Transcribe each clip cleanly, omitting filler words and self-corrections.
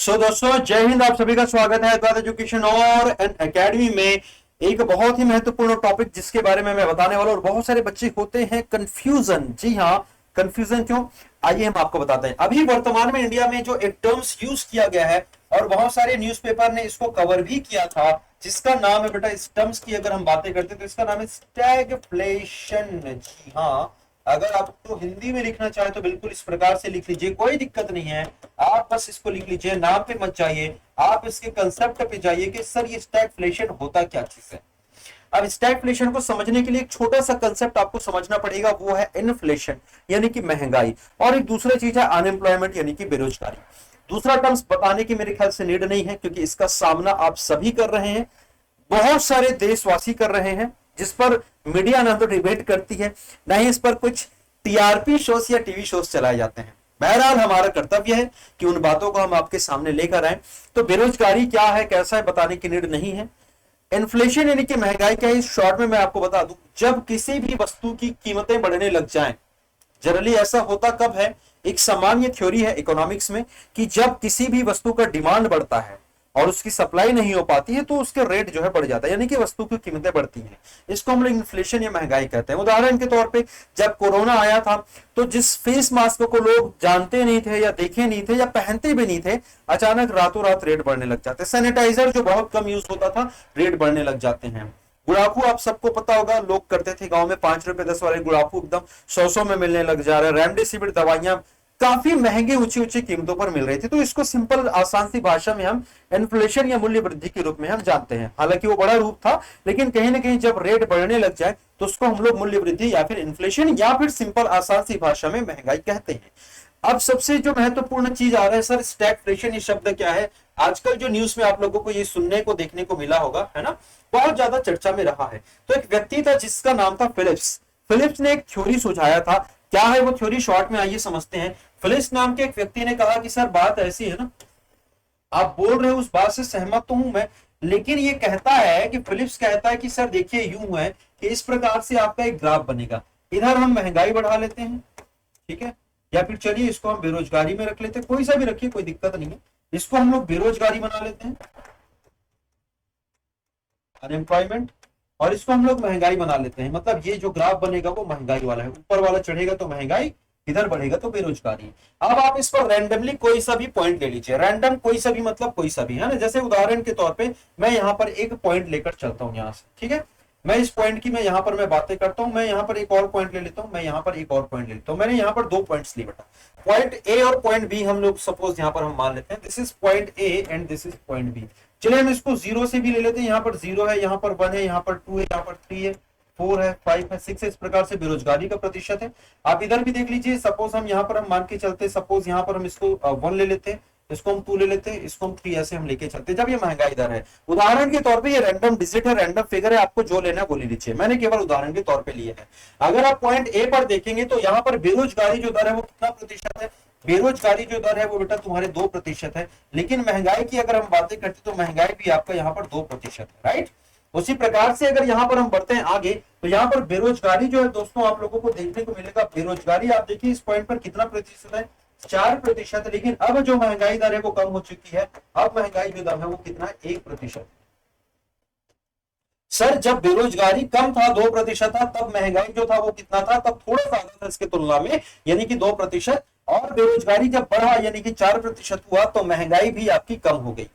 दोस्तों जय हिंद। आप सभी का स्वागत है अद्वैत एजुकेशन और एकेडमी में। एक बहुत ही महत्वपूर्ण टॉपिक जिसके बारे में मैं बताने वाला हूं, और बहुत सारे बच्चे होते हैं कंफ्यूजन। जी हाँ, कंफ्यूजन क्यों, आइए हम आपको बताते हैं। अभी वर्तमान में इंडिया में जो एक टर्म्स यूज किया गया है और बहुत सारे न्यूज़पेपर ने इसको कवर भी किया था, जिसका नाम है बेटा, इस टर्म्स की अगर हम बातें करते हैं तो इसका नाम है स्टैगफ्लेशन। जी हाँ, अगर आपको हिंदी में लिखना चाहे तो बिल्कुल इस प्रकार से लिख लीजिए, कोई दिक्कत नहीं है। आप बस इसको लिख लीजिए, नाम पे मत जाइए, आप इसके कंसेप्ट पे जाइए कि सर ये स्टैगफ्लेशन होता क्या चीज है। अब स्टैगफ्लेशन को समझने के लिए एक छोटा सा कंसेप्ट आपको समझना पड़ेगा, वो है इन्फ्लेशन यानी कि महंगाई, और एक दूसरा चीज है अनएम्प्लॉयमेंट यानी कि बेरोजगारी। दूसरा टर्म्स बताने की मेरे ख्याल से नीड नहीं है, क्योंकि इसका सामना आप सभी कर रहे हैं, बहुत सारे देशवासी कर रहे हैं, जिस पर मीडिया ना तो डिबेट करती है, ना ही इस पर कुछ टीआरपी शोज या टीवी शोज चलाए जाते हैं। बहरहाल हमारा कर्तव्य है कि उन बातों को हम आपके सामने लेकर आए। तो बेरोजगारी क्या है, कैसा है, बताने की नीड नहीं है। इन्फ्लेशन यानी कि महंगाई क्या है, इस शॉर्ट में मैं आपको बता दूं, जब किसी भी वस्तु की कीमतें बढ़ने लग जाएं। जनरली ऐसा होता कब है, एक सामान्य थ्योरी है इकोनॉमिक्स में कि जब किसी भी वस्तु का डिमांड बढ़ता है और उसकी सप्लाई नहीं हो पाती है तो उसके रेट जो है बढ़ जाता है, यानी कि वस्तु की कीमतें बढ़ती हैं। इसको हम लोग इन्फ्लेशन या महंगाई कहते हैं। उदाहरण के तौर पे जब कोरोना आया था तो जिस फेस मास्क को लोग जानते नहीं थे या देखे नहीं थे या पहनते भी नहीं थे, अचानक रातों रात रेट बढ़ने लग जाते। सैनिटाइजर जो बहुत कम यूज होता था, रेट बढ़ने लग जाते हैं। गुड़ाखू आप सबको पता होगा, लोग करते थे गांव में, 5 रुपए 10 वाले गुड़ाखू एकदम 100 में मिलने लग जा रहे हैं। रेमडेसिविर दवाइयां काफी महंगे ऊंची ऊंची कीमतों पर मिल रही थी। तो इसको सिंपल आसान सी भाषा में हम इन्फ्लेशन या मूल्य वृद्धि के रूप में हम जानते हैं। हालांकि वो बड़ा रूप था, लेकिन कहीं ना कहीं जब रेट बढ़ने लग जाए तो उसको हम लोग मूल्य वृद्धि या फिर इन्फ्लेशन या फिर सिंपल आसान सी भाषा में महंगाई कहते हैं। अब सबसे जो महत्वपूर्ण चीज आ रहा है सर, स्टैगफ्लेशन ये शब्द क्या है। आजकल जो न्यूज में आप लोगों को ये सुनने को देखने को मिला होगा, है ना, बहुत ज्यादा चर्चा में रहा है। तो एक व्यक्ति था जिसका नाम था फिलिप्स। फिलिप्स ने एक थ्योरी सुझाया था। क्या है वो थ्योरी, शॉर्ट में आइए समझते हैं। फिलिप्स नाम के एक व्यक्ति ने कहा कि सर बात ऐसी है ना, आप बोल रहे हो उस बात से सहमत तो हूं मैं, लेकिन ये कहता है कि फिलिप्स कहता है कि सर देखिए यूं है कि इस प्रकार से आपका एक ग्राफ बनेगा। इधर हम महंगाई बढ़ा लेते हैं, ठीक है, या फिर चलिए इसको हम बेरोजगारी में रख लेते हैं, कोई सा भी रखिए कोई दिक्कत नहीं है। इसको हम लोग बेरोजगारी बना लेते हैं, अनएम्प्लॉयमेंट, और इसको हम लोग महंगाई बना लेते हैं। मतलब ये जो ग्राफ बनेगा वो महंगाई वाला है, ऊपर वाला चढ़ेगा तो महंगाई, इधर बढ़ेगा तो बेरोजगारी। अब आप इस पर रैंडमली कोई सा भी पॉइंट ले लीजिए, रैंडम कोई सा भी मतलब कोई सा भी, है ना। जैसे उदाहरण के तौर पे मैं यहाँ पर एक पॉइंट लेकर चलता हूँ यहाँ से, ठीक है। मैं इस पॉइंट की मैं यहाँ पर मैं बातें करता हूँ, मैं यहाँ पर एक और पॉइंट ले लेता हूँ, मैं यहाँ पर एक और पॉइंट ले लेता हूँ। मैंने यहाँ पर 2 पॉइंट्स लिए बेटा, पॉइंट ए और पॉइंट बी हम लोग सपोज यहाँ पर हम मान लेते हैं, this is point A and this is point B. चलिए हम इसको 0 से भी ले लेते हैं, यहाँ पर 0 है, यहाँ पर 1 है, यहाँ पर 2 है, यहाँ पर 3 है, 4 है, 5 है, 6 है। इस प्रकार से बेरोजगारी का प्रतिशत है। आप इधर भी देख लीजिए, सपोज हम यहाँ पर हम मान के चलते, सपोज यहाँ पर हम इसको 1 ले लेते हैं, इसको हम 2 ले लेते हैं, इसको हम 3, ऐसे हम लेके चलते हैं। जब ये महंगाई दर है, उदाहरण के तौर पे ये रैंडम डिजिट है, रैंडम फिगर है, आपको जो लेना है वो ले लीजिए, मैंने केवल उदाहरण के तौर पे लिए है। अगर आप पॉइंट ए पर देखेंगे तो यहाँ पर बेरोजगारी जो दर है वो कितना प्रतिशत है, बेरोजगारी जो दर है वो बेटा तुम्हारे 2% है। लेकिन महंगाई की अगर हम बातें करते तो महंगाई भी आपका यहाँ पर 2% है, राइट। उसी प्रकार से अगर यहाँ पर हम बढ़ते हैं आगे तो यहाँ पर बेरोजगारी जो है दोस्तों आप लोगों को देखने को मिलेगा। बेरोजगारी आप देखिए इस पॉइंट पर कितना प्रतिशत है, 4%। लेकिन अब जो महंगाई दर है वो कम हो चुकी है, अब महंगाई जो दर है वो कितना है, 1%। सर जब बेरोजगारी कम था, 2% था, तब महंगाई जो था वो कितना था, तब थोड़ा ज्यादा था इसके तुलना में, यानी कि 2%। और बेरोजगारी जब बढ़ा यानी कि 4% हुआ तो महंगाई भी आपकी कम हो गई।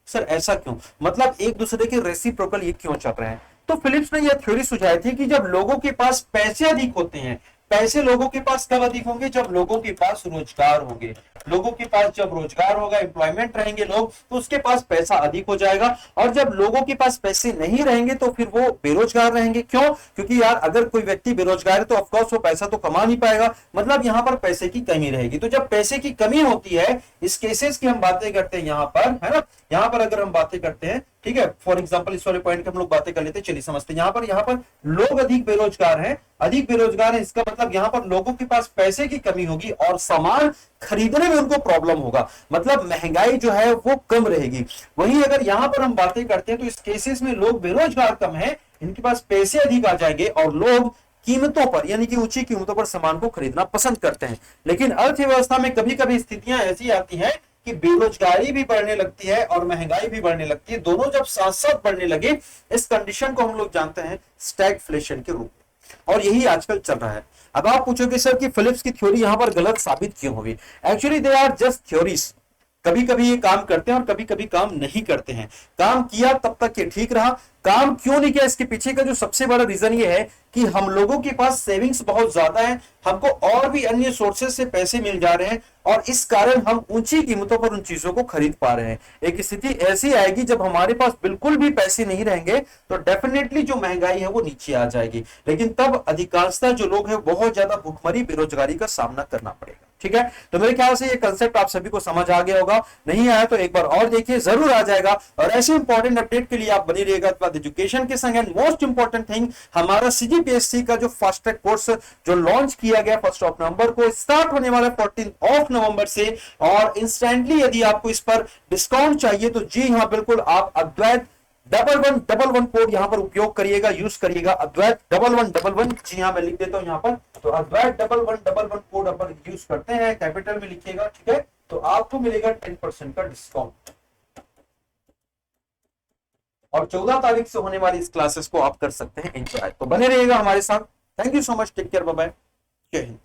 सर ऐसा क्यों, मतलब एक दूसरे के रेसिप्रोकल ये क्यों चल रहे हैं। तो फिलिप्स ने यह थ्योरी सुझाई थी कि जब लोगों के पास पैसे अधिक होते हैं, पैसे लोगों के पास कब अधिक होंगे, जब लोगों के पास रोजगार होंगे। लोगों के पास जब रोजगार होगा, एम्प्लॉयमेंट रहेंगे लोग, तो उसके पास पैसा अधिक हो जाएगा। और जब लोगों के पास पैसे नहीं रहेंगे तो फिर वो बेरोजगार रहेंगे। क्यों, क्योंकि यार अगर कोई व्यक्ति बेरोजगार है तो ऑफकोर्स वो पैसा तो कमा नहीं पाएगा, मतलब यहाँ पर पैसे की कमी रहेगी। तो जब पैसे की कमी होती है, इस केसेस की हम बातें करते हैं यहाँ पर, है ना, यहाँ पर अगर हम बातें करते हैं, ठीक है, फॉर एग्जांपल इस वाले पॉइंट की हम लोग बातें कर लेते हैं, चलिए समझते हैं। यहाँ पर लोग अधिक बेरोजगार हैं, अधिक बेरोजगार है, इसका मतलब यहाँ पर लोगों के पास पैसे की कमी होगी और सामान खरीदने में उनको प्रॉब्लम होगा, मतलब महंगाई जो है वो कम रहेगी। वहीं अगर यहाँ पर हम बातें करते हैं तो इस केसेस में लोग बेरोजगार कम है, इनके पास पैसे अधिक आ जाएंगे और लोग कीमतों पर यानी कि ऊंची कीमतों पर सामान को खरीदना पसंद करते हैं। लेकिन अर्थव्यवस्था में कभी कभी स्थितियां ऐसी आती हैं कि बेरोजगारी भी बढ़ने लगती है और महंगाई भी बढ़ने लगती है, दोनों जब साथ साथ बढ़ने लगे, इस कंडीशन को हम लोग जानते हैं स्टैगफ्लेशन के रूप में, और यही आजकल चल रहा है। अब आप पूछोगे सर कि फिलिप्स की थ्योरी यहां पर गलत साबित क्यों हुई? Actually they are just theories. कभी कभी ये काम करते हैं और कभी कभी काम नहीं करते हैं। काम किया तब तक ये ठीक रहा, काम क्यों नहीं किया इसके पीछे का जो सबसे बड़ा रीजन ये है कि हम लोगों के पास सेविंग्स बहुत ज्यादा है, हमको और भी अन्य सोर्सेज से पैसे मिल जा रहे हैं और इस कारण हम ऊंची कीमतों पर उन चीजों को खरीद पा रहे हैं। एक स्थिति ऐसी आएगी जब हमारे पास बिल्कुल भी पैसे नहीं रहेंगे तो डेफिनेटली जो महंगाई है वो नीचे आ जाएगी, लेकिन तब अधिकांशतः जो लोग हैं बहुत ज्यादा भूखमरी बेरोजगारी का सामना करना पड़ेगा। ठीक है, तो मेरे ख्याल से ये कंसेप्ट आप सभी को समझ आ गया होगा, नहीं आया तो एक बार और देखिए, जरूर आ जाएगा। और ऐसे इंपॉर्टेंट अपडेट के लिए आप बनी रहिएगा एजुकेशन के संग। एंड मोस्ट इंपॉर्टेंट थिंग, हमारा सीजीपीएससी का जो फास्ट ट्रैक कोर्स जो लॉन्च किया गया 1 नवंबर को, स्टार्ट होने वाला 14 नवंबर से, और इंस्टेंटली यदि आपको इस पर डिस्काउंट चाहिए तो जी हाँ बिल्कुल, आप अद्वैत 1111 कोड यहां पर उपयोग करिएगा, यूज करिएगा, अद्वैत 1111। जी हाँ मैं लिख देता हूं यहां पर, तो अद्वैत 1111 कोड अपन यूज करते हैं, कैपिटल में लिखिएगा। ठीक है, तो आपको मिलेगा 10% का डिस्काउंट, और 14 तारीख से होने वाली इस क्लासेस को आप कर सकते हैं एंजॉय। तो बने रहिएगा हमारे साथ। Thank you so much, take care, bye bye, Jai Hind.